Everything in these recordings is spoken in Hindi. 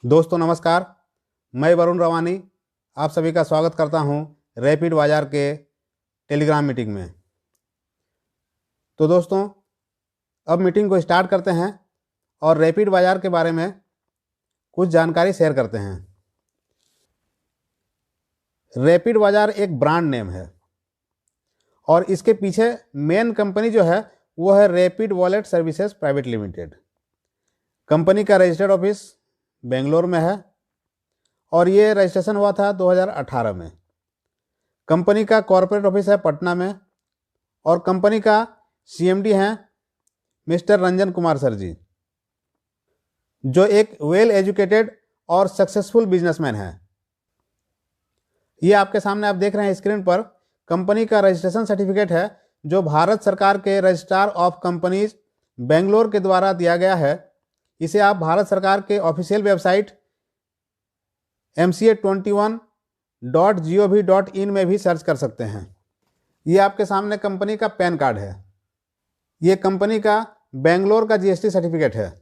दोस्तों नमस्कार, मैं वरुण रवानी आप सभी का स्वागत करता हूं रैपिड बाज़ार के टेलीग्राम मीटिंग में। तो दोस्तों अब मीटिंग को स्टार्ट करते हैं और रैपिड बाज़ार के बारे में कुछ जानकारी शेयर करते हैं। रैपिड बाज़ार एक ब्रांड नेम है और इसके पीछे मेन कंपनी जो है वो है rapid wallet services private limited. Company का रजिस्टर्ड ऑफिस बेंगलोर में है और ये रजिस्ट्रेशन हुआ था 2018 में। कंपनी का कॉर्पोरेट ऑफिस है पटना में और कंपनी का सीएमडी हैं मिस्टर रंजन कुमार सर जी, जो एक वेल एजुकेटेड और सक्सेसफुल बिजनेसमैन हैं। ये आपके सामने आप देख रहे हैं स्क्रीन पर कंपनी का रजिस्ट्रेशन सर्टिफिकेट है जो भारत सरकार के रजिस्ट्रार ऑफ कंपनीज बेंगलोर के द्वारा दिया गया है। इसे आप भारत सरकार के ऑफिशियल वेबसाइट mca21.gov.in में भी सर्च कर सकते हैं। ये आपके सामने कंपनी का पैन कार्ड है। ये कंपनी का बेंगलोर का जीएसटी सर्टिफिकेट है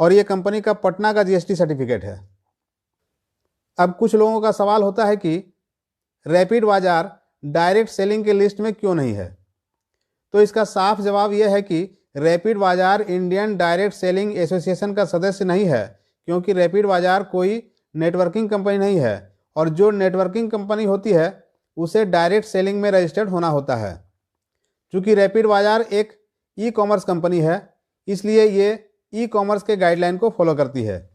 और ये कंपनी का पटना का जीएसटी सर्टिफिकेट है। अब कुछ लोगों का सवाल होता है कि रैपिड बाज़ार डायरेक्ट सेलिंग के लिस्ट में क्यों नहीं है। तो इसका साफ जवाब यह है कि रैपिड बाज़ार इंडियन डायरेक्ट सेलिंग एसोसिएशन का सदस्य नहीं है, क्योंकि रैपिड बाज़ार कोई नेटवर्किंग कंपनी नहीं है और जो नेटवर्किंग कंपनी होती है उसे डायरेक्ट सेलिंग में रजिस्टर्ड होना होता है। चूँकि रैपिड बाज़ार एक ई कॉमर्स कंपनी है, इसलिए ये ई कॉमर्स के गाइडलाइन को फॉलो करती है।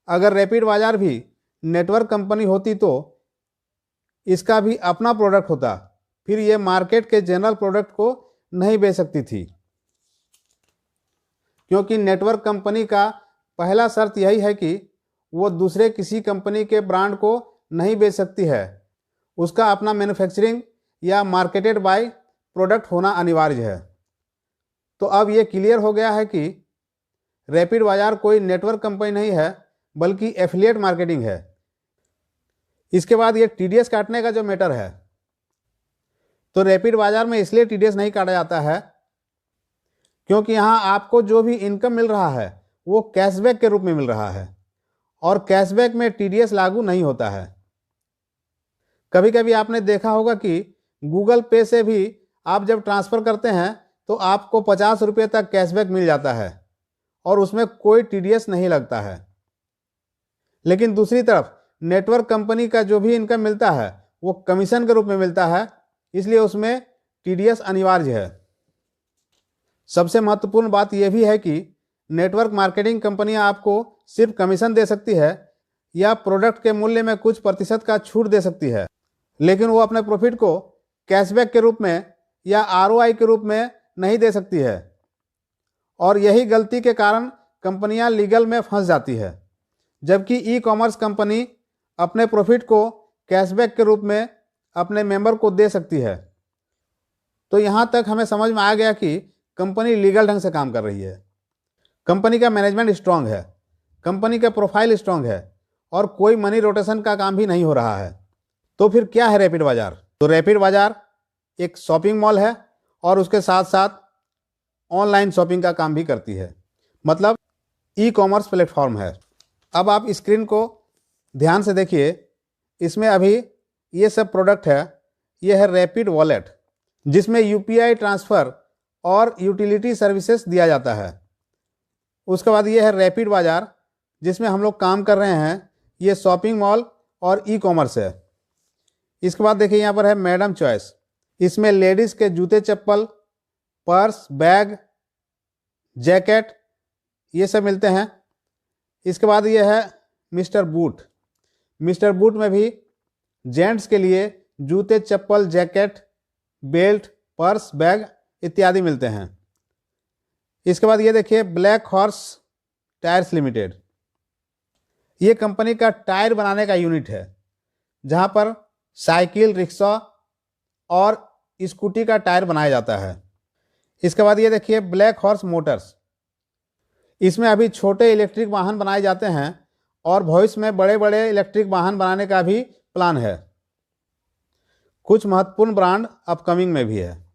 अगर रैपिड बाज़ार भी नेटवर्क कंपनी होती तो इसका भी अपना प्रोडक्ट होता, फिर ये मार्केट के जनरल प्रोडक्ट को नहीं बेच सकती थी, क्योंकि नेटवर्क कंपनी का पहला शर्त यही है कि वो दूसरे किसी कंपनी के ब्रांड को नहीं बेच सकती है। उसका अपना मैन्युफैक्चरिंग या मार्केटेड बाय प्रोडक्ट होना अनिवार्य है। तो अब ये क्लियर हो गया है कि रैपिड बाज़ार कोई नेटवर्क कंपनी नहीं है बल्कि एफिलिएट मार्केटिंग है। इसके बाद ये टीडीएस काटने का जो मैटर है, तो रैपिड बाज़ार में इसलिए टीडीएस नहीं काटा जाता है क्योंकि यहाँ आपको जो भी इनकम मिल रहा है वो कैशबैक के रूप में मिल रहा है और कैशबैक में टीडीएस लागू नहीं होता है। कभी कभी आपने देखा होगा कि गूगल पे से भी आप जब ट्रांसफ़र करते हैं तो आपको 50 रुपये तक कैशबैक मिल जाता है और उसमें कोई टीडीएस नहीं लगता है। लेकिन दूसरी तरफ नेटवर्क कंपनी का जो भी इनकम मिलता है वो कमीशन के रूप में मिलता है, इसलिए उसमें टीडीएस अनिवार्य है। सबसे महत्वपूर्ण बात यह भी है कि नेटवर्क मार्केटिंग कंपनियां आपको सिर्फ कमीशन दे सकती है या प्रोडक्ट के मूल्य में कुछ प्रतिशत का छूट दे सकती है, लेकिन वो अपने प्रॉफिट को कैशबैक के रूप में या आरओआई के रूप में नहीं दे सकती है। और यही गलती के कारण कंपनियां लीगल में फंस जाती है, जबकि ई कॉमर्स कंपनी अपने प्रॉफिट को कैशबैक के रूप में अपने मेंबर को दे सकती है। तो यहाँ तक हमें समझ में आ गया कि कंपनी लीगल ढंग से काम कर रही है, कंपनी का मैनेजमेंट स्ट्रांग है, कंपनी का प्रोफाइल स्ट्रांग है और कोई मनी रोटेशन का काम भी नहीं हो रहा है। तो फिर क्या है रैपिड बाज़ार? तो रैपिड बाज़ार एक शॉपिंग मॉल है और उसके साथ साथ ऑनलाइन शॉपिंग का काम भी करती है, मतलब ई कॉमर्स प्लेटफॉर्म है। अब आप स्क्रीन को ध्यान से देखिए, इसमें अभी ये सब प्रोडक्ट है। ये है रैपिड वॉलेट, जिसमें यूपीआई ट्रांसफ़र और यूटिलिटी सर्विसेज दिया जाता है। उसके बाद ये है रैपिड बाज़ार, जिसमें हम लोग काम कर रहे हैं। ये शॉपिंग मॉल और ई कॉमर्स है। इसके बाद देखिए यहाँ पर है मैडम चॉइस, इसमें लेडीज़ के जूते चप्पल, पर्स, बैग, जैकेट ये सब मिलते हैं। इसके बाद ये है मिस्टर बूट। मिस्टर बूट में भी जेंट्स के लिए जूते, चप्पल, जैकेट, बेल्ट, पर्स, बैग इत्यादि मिलते हैं। इसके बाद ये देखिए ब्लैक हॉर्स टायर्स लिमिटेड। ये कंपनी का टायर बनाने का यूनिट है, जहां पर साइकिल, रिक्शा और स्कूटी का टायर बनाया जाता है। इसके बाद ये देखिए ब्लैक हॉर्स मोटर्स। इसमें अभी छोटे इलेक्ट्रिक वाहन बनाए जाते हैं और भविष्य में बड़े बड़े इलेक्ट्रिक वाहन बनाने का भी प्लान है। कुछ महत्वपूर्ण ब्रांड अपकमिंग में भी है,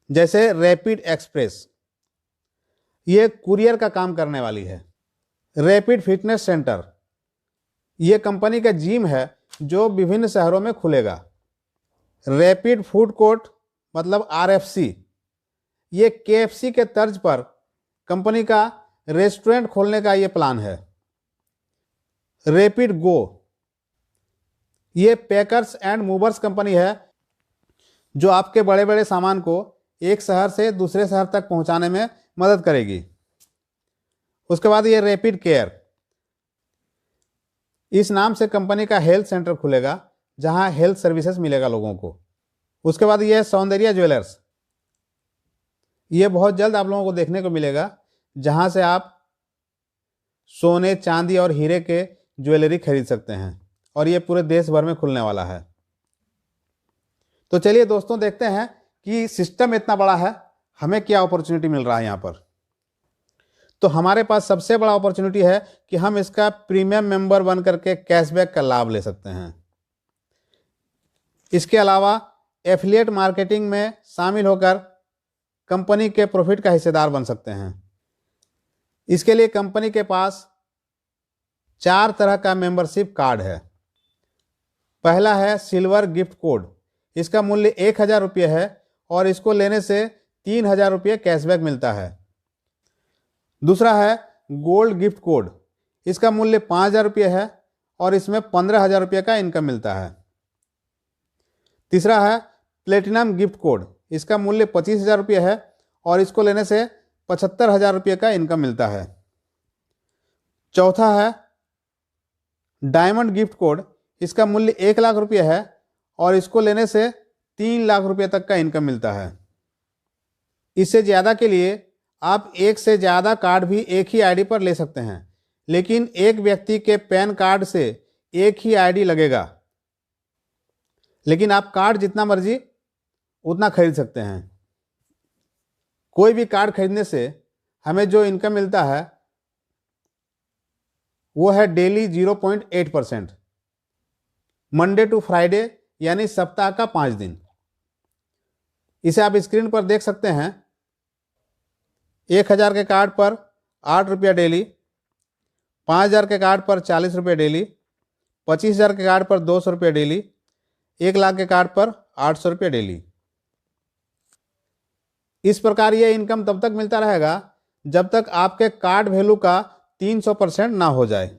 जैसे रैपिड एक्सप्रेस, ये कुरियर का काम करने वाली है। रैपिड फिटनेस सेंटर, ये कंपनी का जिम है जो विभिन्न शहरों में खुलेगा। रैपिड फूड कोर्ट मतलब RFC, ये KFC के तर्ज पर कंपनी का रेस्टोरेंट खोलने का ये प्लान है। रैपिड गो, ये पैकर्स एंड मूवर्स कंपनी है जो आपके बड़े बड़े सामान को एक शहर से दूसरे शहर तक पहुंचाने में मदद करेगी। उसके बाद ये रैपिड केयर, इस नाम से कंपनी का हेल्थ सेंटर खुलेगा जहां हेल्थ सर्विसेज मिलेगा लोगों को। उसके बाद ये सौंदर्य ज्वेलर्स, ये बहुत जल्द आप लोगों को देखने को मिलेगा जहां से आप सोने चांदी और हीरे के ज्वेलरी खरीद सकते हैं और ये पूरे देश भर में खुलने वाला है। तो चलिए दोस्तों देखते हैं कि सिस्टम इतना बड़ा है, हमें क्या अपॉर्चुनिटी मिल रहा है यहाँ पर। तो हमारे पास सबसे बड़ा अपॉर्चुनिटी है कि हम इसका प्रीमियम मेंबर बन करके कैशबैक का लाभ ले सकते हैं। इसके अलावा एफिलिएट मार्केटिंग में शामिल होकर कंपनी के प्रॉफिट का हिस्सेदार बन सकते हैं। इसके लिए कंपनी के पास 4 तरह का मेंबरशिप कार्ड है। पहला है सिल्वर गिफ्ट कोड, इसका मूल्य 1000 रुपये है और इसको लेने से 3000 रुपये कैशबैक मिलता है। दूसरा है गोल्ड गिफ्ट कोड, इसका मूल्य 5000 रुपये है और इसमें 15000 रुपये का इनकम मिलता है। तीसरा है प्लेटिनम गिफ्ट कोड, इसका मूल्य 25000 रुपये है और इसको लेने से 75000 रुपये का इनकम मिलता है। चौथा है डायमंड गिफ्ट कोड, इसका मूल्य 1 लाख रुपये है और इसको लेने से 3 लाख रुपये तक का इनकम मिलता है। इससे ज़्यादा के लिए आप एक से ज़्यादा कार्ड भी एक ही आईडी पर ले सकते हैं, लेकिन एक व्यक्ति के पैन कार्ड से एक ही आईडी लगेगा, लेकिन आप कार्ड जितना मर्जी उतना खरीद सकते हैं। कोई भी कार्ड खरीदने से हमें जो इनकम मिलता है वो है डेली 0.8%, मंडे टू फ्राइडे यानी सप्ताह का 5 दिन। इसे आप स्क्रीन पर देख सकते हैं। 1000 के कार्ड पर 8 रुपया डेली, 5000 के कार्ड पर 40 रुपये डेली, 25000 के कार्ड पर 200 रुपये डेली, 1 लाख के कार्ड पर 800 रुपये डेली। इस प्रकार ये इनकम तब तक मिलता रहेगा जब तक आपके कार्ड वैल्यू का 300% ना हो जाए।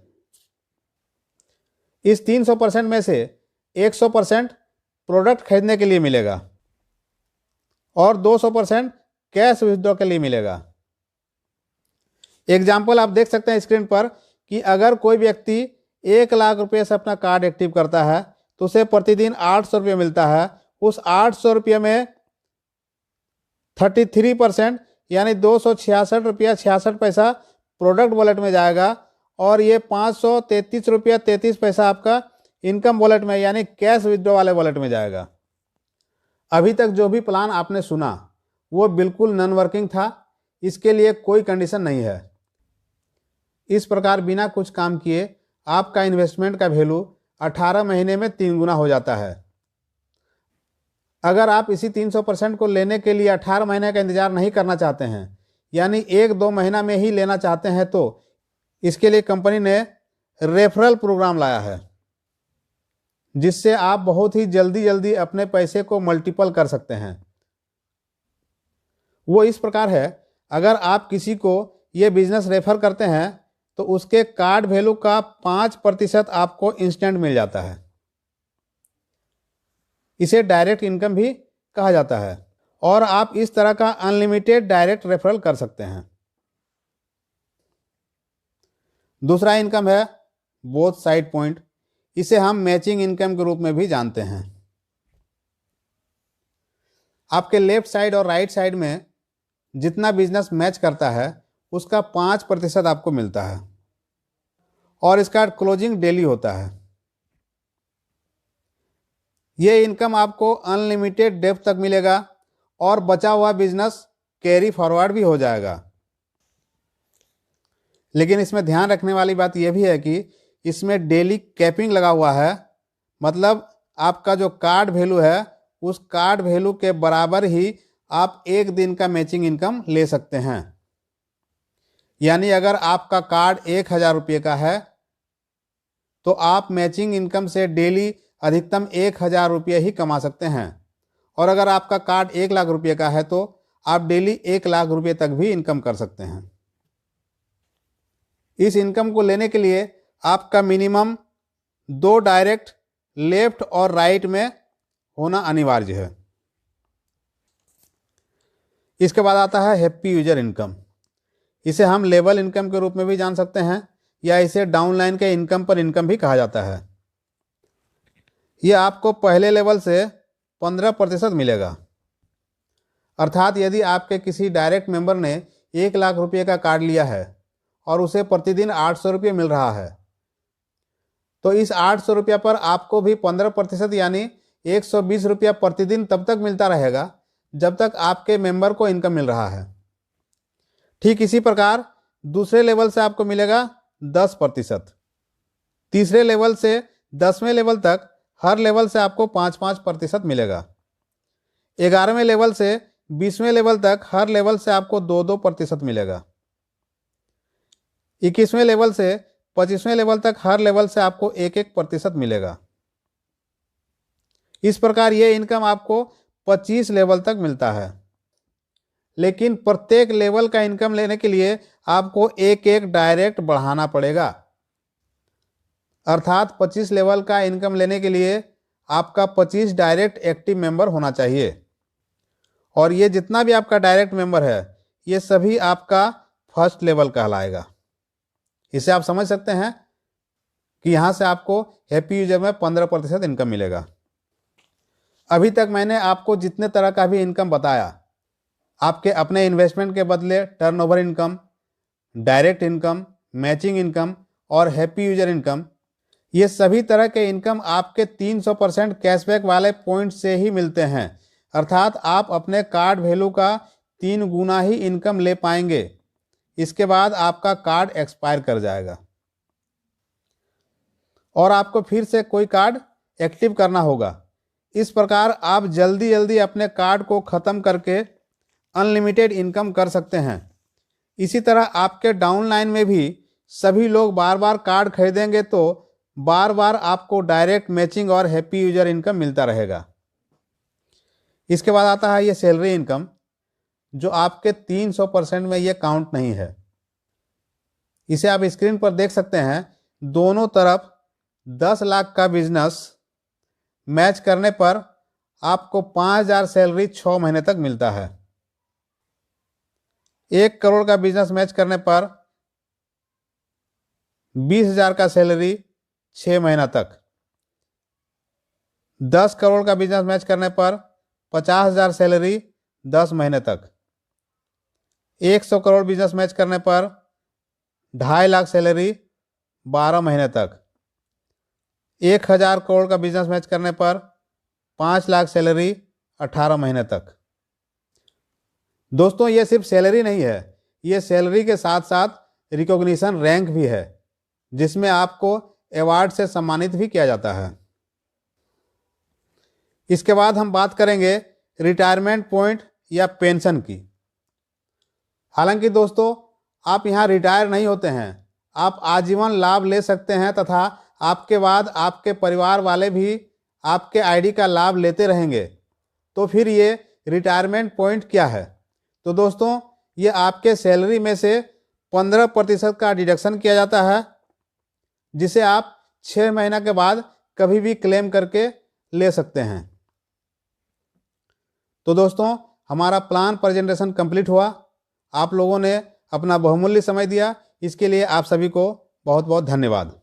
इस 300% में से 100% प्रोडक्ट खरीदने के लिए मिलेगा और 200% कैश विथड्रॉ के लिए मिलेगा। एग्जाम्पल आप देख सकते हैं स्क्रीन पर कि अगर कोई व्यक्ति 1 लाख रुपये से अपना कार्ड एक्टिव करता है तो उसे प्रतिदिन 800 रुपये मिलता है। उस 800 रुपये में 33% यानी 266 रुपया 66 पैसा प्रोडक्ट वॉलेट में जाएगा और ये 533 रुपया 33 पैसा आपका इनकम वॉलेट में यानी कैश विथड्रॉ वाले वॉलेट में जाएगा। अभी तक जो भी प्लान आपने सुना वो बिल्कुल नॉन वर्किंग था, इसके लिए कोई कंडीशन नहीं है। इस प्रकार बिना कुछ काम किए आपका इन्वेस्टमेंट का वैल्यू 18 महीने में 3 गुना हो जाता है। अगर आप इसी 300% को लेने के लिए 18 महीने का इंतजार नहीं करना चाहते हैं, यानी 1-2 महीना में ही लेना चाहते हैं, तो इसके लिए कंपनी ने रेफरल प्रोग्राम लाया है जिससे आप बहुत ही जल्दी अपने पैसे को मल्टीपल कर सकते हैं। वो इस प्रकार है, अगर आप किसी को ये बिजनेस रेफर करते हैं तो उसके कार्ड वैल्यू का 5% आपको इंस्टेंट मिल जाता है। इसे डायरेक्ट इनकम भी कहा जाता है और आप इस तरह का अनलिमिटेड डायरेक्ट रेफरल कर सकते हैं। दूसरा इनकम है बोथ साइड पॉइंट, इसे हम मैचिंग इनकम के रूप में भी जानते हैं। आपके लेफ्ट साइड और राइट साइड में जितना बिजनेस मैच करता है उसका 5% आपको मिलता है और इसका क्लोजिंग डेली होता है। ये इनकम आपको अनलिमिटेड डेप्थ तक मिलेगा और बचा हुआ बिजनेस कैरी फॉरवर्ड भी हो जाएगा। लेकिन इसमें ध्यान रखने वाली बात यह भी है कि इसमें डेली कैपिंग लगा हुआ है, मतलब आपका जो कार्ड वैल्यू है उस कार्ड वैल्यू के बराबर ही आप एक दिन का मैचिंग इनकम ले सकते हैं। यानी अगर आपका कार्ड 1,000 रुपये का है तो आप मैचिंग इनकम से डेली अधिकतम 1,000 रुपये ही कमा सकते हैं। और अगर आपका कार्ड 1,00,000 रुपये का है तो आप डेली 1,00,000 रुपये तक भी इनकम कर सकते हैं। इस इनकम को लेने के लिए आपका मिनिमम 2 डायरेक्ट लेफ्ट और राइट में होना अनिवार्य है। इसके बाद आता है हैप्पी यूजर इनकम। इसे हम लेवल इनकम के रूप में भी जान सकते हैं या इसे डाउनलाइन के इनकम पर इनकम भी कहा जाता है। यह आपको पहले लेवल से 15% मिलेगा। अर्थात यदि आपके किसी डायरेक्ट मेंबर ने 1,00,000 रुपये का कार्ड लिया है और उसे प्रतिदिन 800 रुपये मिल रहा है तो इस 800 रुपये पर आपको भी 15% यानी 120 रुपया प्रतिदिन तब तक मिलता रहेगा जब तक आपके मेंबर को इनकम मिल रहा है। ठीक इसी प्रकार दूसरे लेवल से आपको मिलेगा 10%, तीसरे लेवल से 10वें लेवल तक हर लेवल से आपको 5-5% मिलेगा, 11वें लेवल से 20वें लेवल तक हर लेवल से आपको 2-2% मिलेगा, 21वें लेवल से 25वें लेवल तक हर लेवल से आपको 1-1% मिलेगा। इस प्रकार ये इनकम आपको 25 लेवल तक मिलता है। लेकिन प्रत्येक लेवल का इनकम लेने के लिए आपको एक डायरेक्ट बढ़ाना पड़ेगा। अर्थात 25 लेवल का इनकम लेने के लिए आपका 25 डायरेक्ट एक्टिव मेंबर होना चाहिए। और ये जितना भी आपका डायरेक्ट मेंबर है ये सभी आपका फर्स्ट लेवल कहलाएगा। इसे आप समझ सकते हैं कि यहाँ से आपको हैप्पी यूजर में 15% इनकम मिलेगा। अभी तक मैंने आपको जितने तरह का भी इनकम बताया, आपके अपने इन्वेस्टमेंट के बदले turnover income, direct income, matching income और हैप्पी यूजर इनकम, ये सभी तरह के इनकम आपके 300% कैशबैक वाले पॉइंट से ही मिलते हैं। अर्थात आप अपने कार्ड वैल्यू का 3 गुना ही इनकम ले पाएंगे। इसके बाद आपका कार्ड एक्सपायर कर जाएगा और आपको फिर से कोई कार्ड एक्टिव करना होगा। इस प्रकार आप जल्दी जल्दी अपने कार्ड को ख़त्म करके अनलिमिटेड इनकम कर सकते हैं। इसी तरह आपके डाउनलाइन में भी सभी लोग बार बार कार्ड खरीदेंगे तो बार बार आपको डायरेक्ट मैचिंग और हैप्पी यूजर इनकम मिलता रहेगा। इसके बाद आता है ये सैलरी इनकम, जो आपके 300% में ये काउंट नहीं है। इसे आप स्क्रीन पर देख सकते हैं। दोनों तरफ 10 लाख का बिजनेस मैच करने पर आपको 5,000 सैलरी 6 महीने तक मिलता है। 1 करोड़ का बिजनेस मैच करने पर 20,000 का सैलरी 6 महीना तक, 10 करोड़ का बिजनेस मैच करने पर 50,000 सैलरी 10 महीने तक, 100 करोड़ बिजनेस मैच करने पर 2.5 लाख सैलरी 12 महीने तक, 1,000 करोड़ का बिजनेस मैच करने पर 5 लाख सैलरी 18 महीने तक। दोस्तों ये सिर्फ सैलरी नहीं है, ये सैलरी के साथ साथ रिकॉग्निशन रैंक भी है, जिसमें आपको अवार्ड से सम्मानित भी किया जाता है। इसके बाद हम बात करेंगे रिटायरमेंट पॉइंट या पेंशन की। हालांकि दोस्तों आप यहाँ रिटायर नहीं होते हैं, आप आजीवन लाभ ले सकते हैं तथा आपके बाद आपके परिवार वाले भी आपके आईडी का लाभ लेते रहेंगे। तो फिर ये रिटायरमेंट पॉइंट क्या है? तो दोस्तों ये आपके सैलरी में से 15% का डिडक्शन किया जाता है, जिसे आप 6 महीना के बाद कभी भी क्लेम करके ले सकते हैं। तो दोस्तों हमारा प्लान प्रेजेंटेशन कंप्लीट हुआ। आप लोगों ने अपना बहुमूल्य समय दिया, इसके लिए आप सभी को बहुत बहुत धन्यवाद।